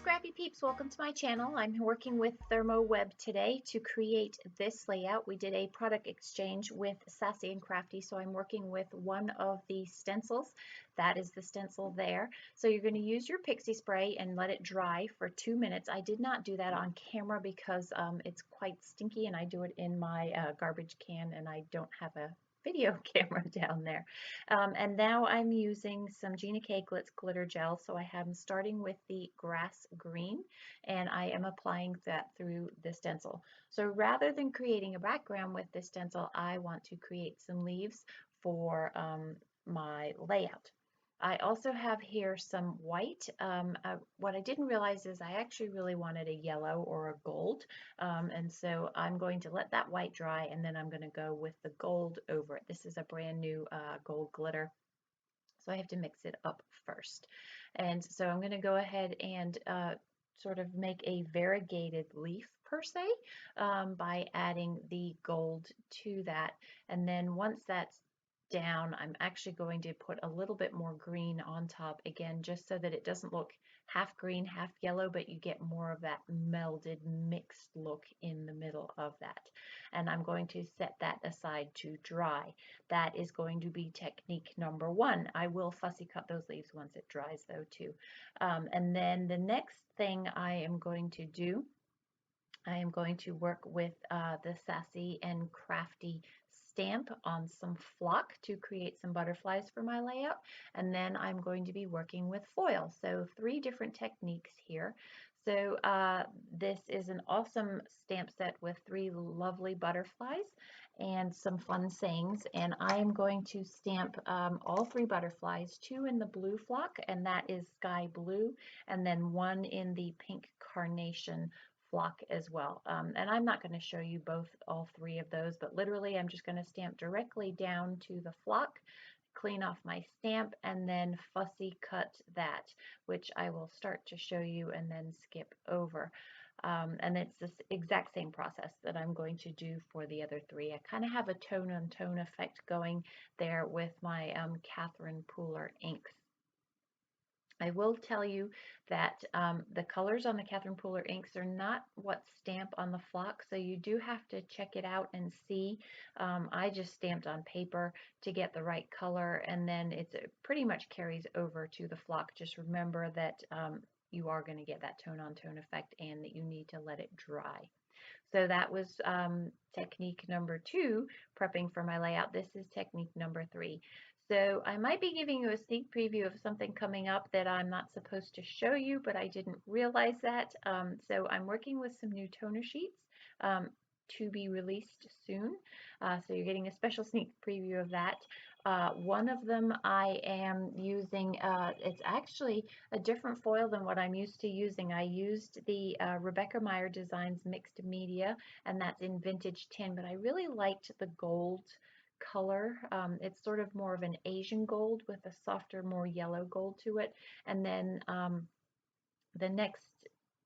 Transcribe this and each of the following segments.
Scrappy peeps, welcome to my channel. I'm working with ThermOWeb today to create this layout. We did a product exchange with Sassy Crafty, so I'm working with one of the stencils. That is the stencil there. So you're going to use your pixie spray and let it dry for 2 minutes. I did not do that on camera because it's quite stinky and I do it in my garbage can and I don't have a video camera down there. And now I'm using some Gina K Glitz glitter gel. So I am starting with the grass green and I am applying that through the stencil. So rather than creating a background with this stencil, I want to create some leaves for my layout. I also have here some white. What I didn't realize is I actually really wanted a yellow or a gold. And so I'm going to let that white dry and then I'm going to go with the gold over it. This is a brand new gold glitter. So I have to mix it up first. And so I'm going to go ahead and sort of make a variegated leaf per se by adding the gold to that. And then once that's down, I'm actually going to put a little bit more green on top again, just so that it doesn't look half green, half yellow, but you get more of that melded, mixed look in the middle of that. And I'm going to set that aside to dry. That is going to be technique number one. I will fussy cut those leaves once it dries though too. And then the next thing I am going to do, I am going to work with the Sassy and Crafty stamp on some flock to create some butterflies for my layout. And then I'm going to be working with foil. So 3 different techniques here. So this is an awesome stamp set with 3 lovely butterflies and some fun sayings. And I am going to stamp all 3 butterflies, 2 in the blue flock, and that is sky blue, and then 1 in the pink carnation flock as well. And I'm not going to show you all 3 of those, but literally I'm just going to stamp directly down to the flock, clean off my stamp, and then fussy cut that, which I will start to show you and then skip over. And it's this exact same process that I'm going to do for the other 3. I kind of have a tone on tone effect going there with my Catherine Pooler inks. I will tell you that the colors on the Catherine Pooler inks are not what stamp on the flock, so you do have to check it out and see. I just stamped on paper to get the right color, and then it pretty much carries over to the flock. Just remember that you are going to get that tone on tone effect and that you need to let it dry. So that was technique number 2, prepping for my layout. This is technique number 3. So I might be giving you a sneak preview of something coming up that I'm not supposed to show you, but I didn't realize that. So I'm working with some new toner sheets to be released soon. So you're getting a special sneak preview of that. One of them I am using, it's actually a different foil than what I'm used to using. I used the Rebecca Meyer Designs Mixed Media, and that's in Vintage Tin, but I really liked the gold color. It's sort of more of an Asian gold with a softer, more yellow gold to it. And then the next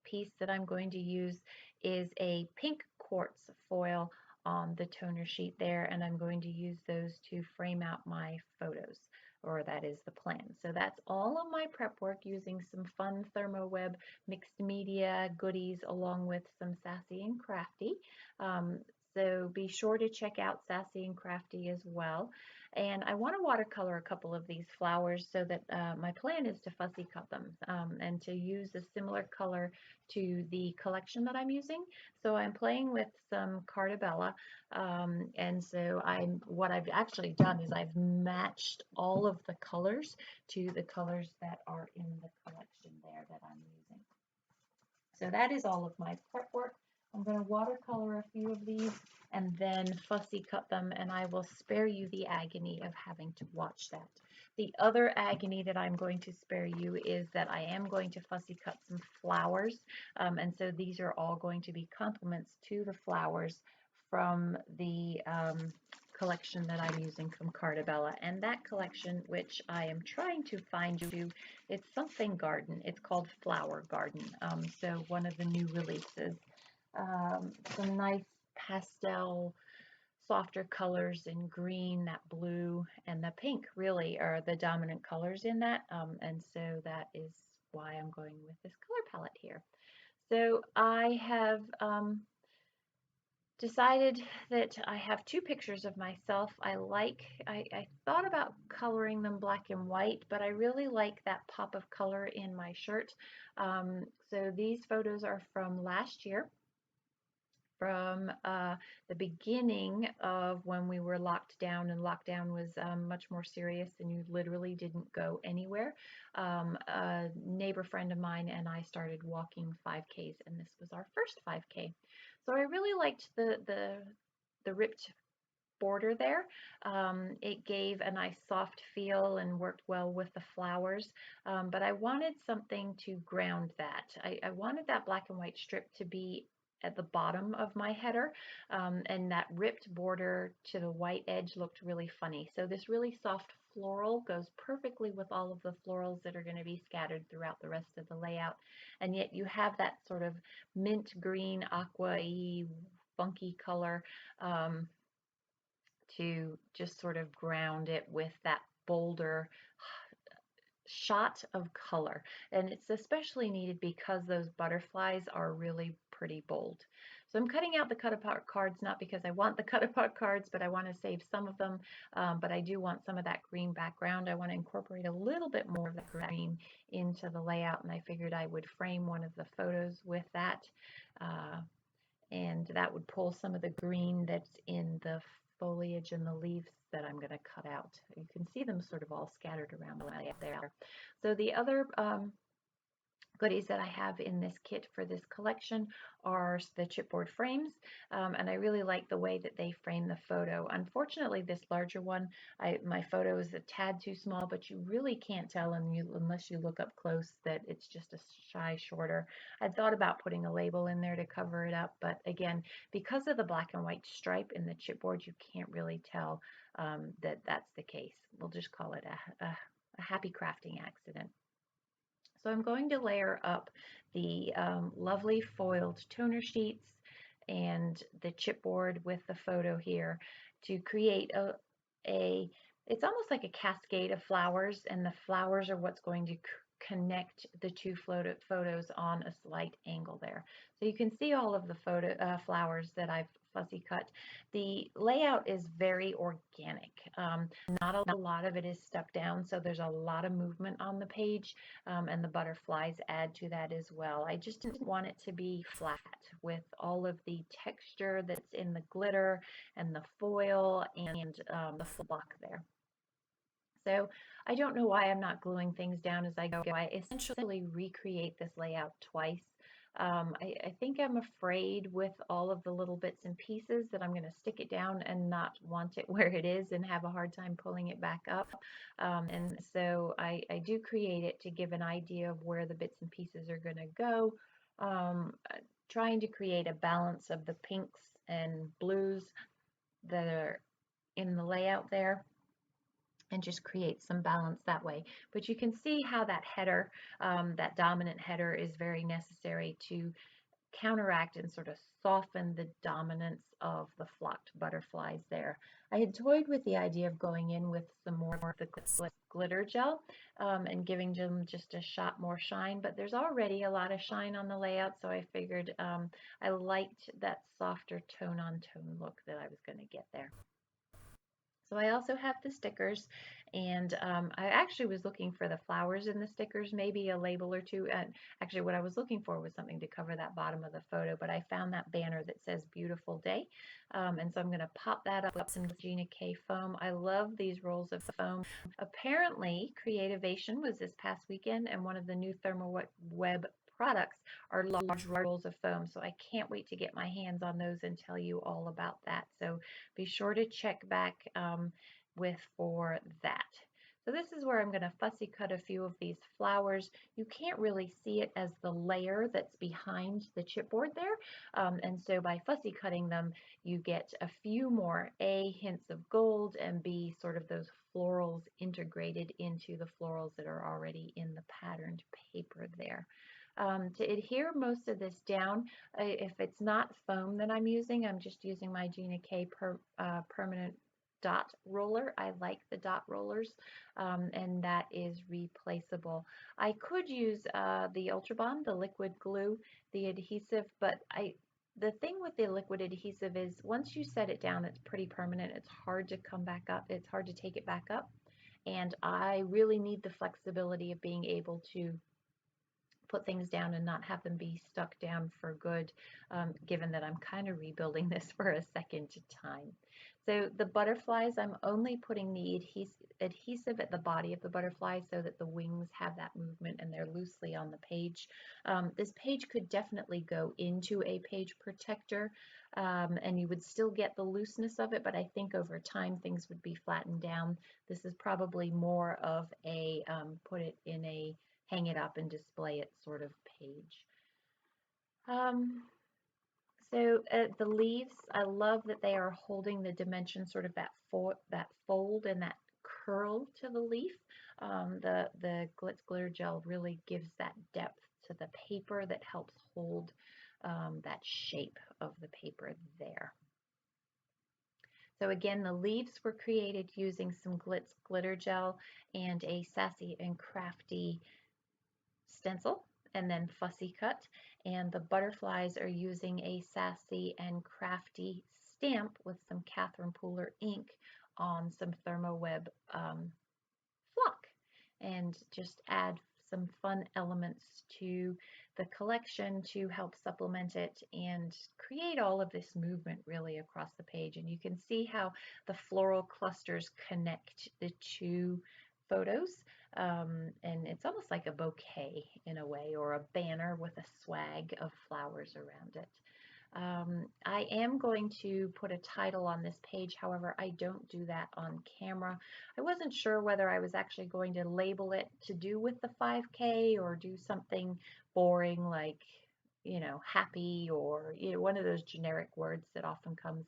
piece that I'm going to use is a pink quartz foil on the toner sheet there, and I'm going to use those to frame out my photos, or that is the plan. So that's all of my prep work using some fun ThermOWeb mixed media goodies along with some Sassy and Crafty. So be sure to check out Sassy and Crafty as well. And I want to watercolor a couple of these flowers so that my plan is to fussy cut them and to use a similar color to the collection that I'm using. So I'm playing with some CartaBella, and so what I've actually done is I've matched all of the colors to the colors that are in the collection there that I'm using. So that is all of my prep work. I'm going to watercolor a few of these and then fussy cut them, and I will spare you the agony of having to watch that. The other agony that I'm going to spare you is that I am going to fussy cut some flowers, and so these are all going to be complements to the flowers from the collection that I'm using from CartaBella. And that collection, which I am trying to find you, it's something garden. It's called Flower Garden. So one of the new releases. Some nice pastel, softer colors in green, that blue, and the pink really are the dominant colors in that. And so that is why I'm going with this color palette here. So I have decided that I have two pictures of myself. I thought about coloring them black and white, but I really like that pop of color in my shirt. So these photos are from last year, from the beginning of when we were locked down, and lockdown was much more serious and you literally didn't go anywhere. A neighbor friend of mine and I started walking 5Ks, and this was our first 5K. So I really liked the ripped border there. It gave a nice soft feel and worked well with the flowers, but I wanted something to ground that. I wanted that black and white strip to be at the bottom of my header, and that ripped border to the white edge looked really funny. So this really soft floral goes perfectly with all of the florals that are going to be scattered throughout the rest of the layout, and yet you have that sort of mint green aqua-y funky color, to just sort of ground it with that bolder shot of color. And it's especially needed because those butterflies are really pretty bold. So I'm cutting out the cut-apart cards, not because I want the cut-apart cards, but I want to save some of them. But I do want some of that green background. I want to incorporate a little bit more of that green into the layout, and I figured I would frame one of the photos with that. And that would pull some of the green that's in the foliage and the leaves that I'm going to cut out. You can see them sort of all scattered around the layout there. So the other goodies that I have in this kit for this collection are the chipboard frames, and I really like the way that they frame the photo. Unfortunately, this larger one, my photo is a tad too small, but you really can't tell unless you look up close that it's just a shy shorter. I thought about putting a label in there to cover it up, but again, because of the black and white stripe in the chipboard, you can't really tell that that's the case. We'll just call it a happy crafting accident. So I'm going to layer up the lovely foiled toner sheets and the chipboard with the photo here to create it's almost like a cascade of flowers, and the flowers are what's going to connect the two photos on a slight angle there. So you can see all of the flowers that I've fussy cut. The layout is very organic. Not a lot of it is stuck down, so there's a lot of movement on the page, and the butterflies add to that as well. I just didn't want it to be flat with all of the texture that's in the glitter and the foil and the block there. So I don't know why I'm not gluing things down as I go. I essentially recreate this layout twice. I think I'm afraid with all of the little bits and pieces that I'm going to stick it down and not want it where it is and have a hard time pulling it back up. And so I do create it to give an idea of where the bits and pieces are going to go, trying to create a balance of the pinks and blues that are in the layout there, and just create some balance that way. But you can see how that header, that dominant header, is very necessary to counteract and sort of soften the dominance of the flocked butterflies there. I had toyed with the idea of going in with some more of the glitter gel, and giving them just a shot more shine, but there's already a lot of shine on the layout, so I figured I liked that softer tone on tone look that I was going to get there. So I also have the stickers, and I actually was looking for the flowers in the stickers, maybe a label or two. And actually what I was looking for was something to cover that bottom of the photo, but I found that banner that says beautiful day. And so I'm going to pop that up with some Gina K foam. I love these rolls of foam. Apparently Creativation was this past weekend, and one of the new ThermOWeb products are large rolls of foam. So I can't wait to get my hands on those and tell you all about that. So be sure to check back for that. So this is where I'm going to fussy cut a few of these flowers. You can't really see it as the layer that's behind the chipboard there. And so by fussy cutting them, you get a few more A, hints of gold, and B, sort of those florals integrated into the florals that are already in the patterned paper there. To adhere most of this down, if it's not foam that I'm using, I'm just using my Gina K permanent dot roller. I like the dot rollers, and that is replaceable. I could use the Ultra Bond, the liquid glue, the adhesive, but the thing with the liquid adhesive is once you set it down, it's pretty permanent. It's hard to come back up. It's hard to take it back up. And I really need the flexibility of being able to put things down and not have them be stuck down for good, given that I'm kind of rebuilding this for a second time. So the butterflies, I'm only putting the adhesive at the body of the butterfly so that the wings have that movement and they're loosely on the page. This page could definitely go into a page protector, and you would still get the looseness of it, but I think over time things would be flattened down. This is probably more of a put it in a hang it up and display it sort of page. So the leaves, I love that they are holding the dimension, sort of that fold and that curl to the leaf. The Glitz glitter gel really gives that depth to the paper that helps hold that shape of the paper there. So again, the leaves were created using some Glitz glitter gel and a Sassy and Crafty stencil and then fussy cut, and the butterflies are using a Sassy and Crafty stamp with some Catherine Pooler ink on some ThermOWeb flock, and just add some fun elements to the collection to help supplement it and create all of this movement really across the page. And you can see how the floral clusters connect the two photos, and it's almost like a bouquet in a way, or a banner with a swag of flowers around it. I am going to put a title on this page, however, I don't do that on camera. I wasn't sure whether I was actually going to label it to do with the 5K or do something boring like, you know, happy, or, you know, one of those generic words that often comes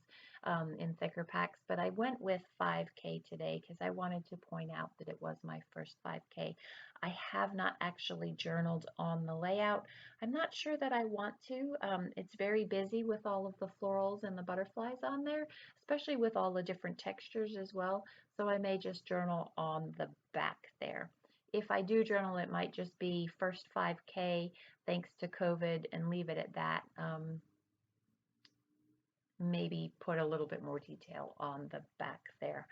in thicker packs, but I went with 5K today because I wanted to point out that it was my first 5K. I have not actually journaled on the layout. I'm not sure that I want to. It's very busy with all of the florals and the butterflies on there, especially with all the different textures as well, so I may just journal on the back there. If I do journal, it might just be first 5K thanks to COVID and leave it at that. Maybe put a little bit more detail on the back there.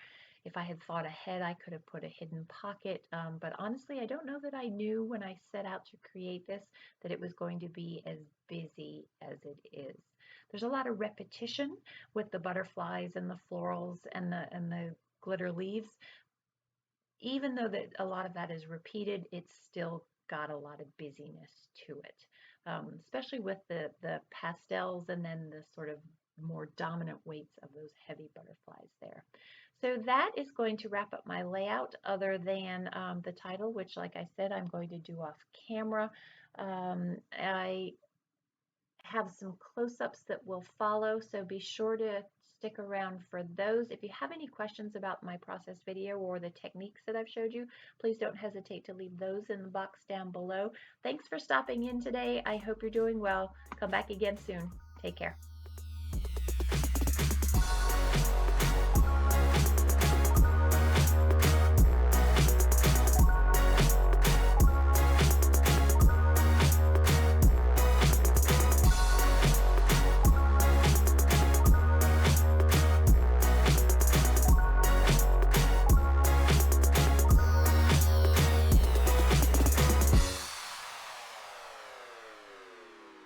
If I had thought ahead, I could have put a hidden pocket, but honestly, I don't know that I knew when I set out to create this that it was going to be as busy as it is. There's a lot of repetition with the butterflies and the florals and the glitter leaves. Even though that a lot of that is repeated, it's still got a lot of busyness to it, especially with the pastels and then the sort of more dominant weights of those heavy butterflies there. So that is going to wrap up my layout, other than the title, which, like I said, I'm going to do off camera. I have some close-ups that will follow, so be sure to stick around for those. If you have any questions about my process video or the techniques that I've showed you, please don't hesitate to leave those in the box down below. Thanks for stopping in today. I hope you're doing well. Come back again soon. Take care.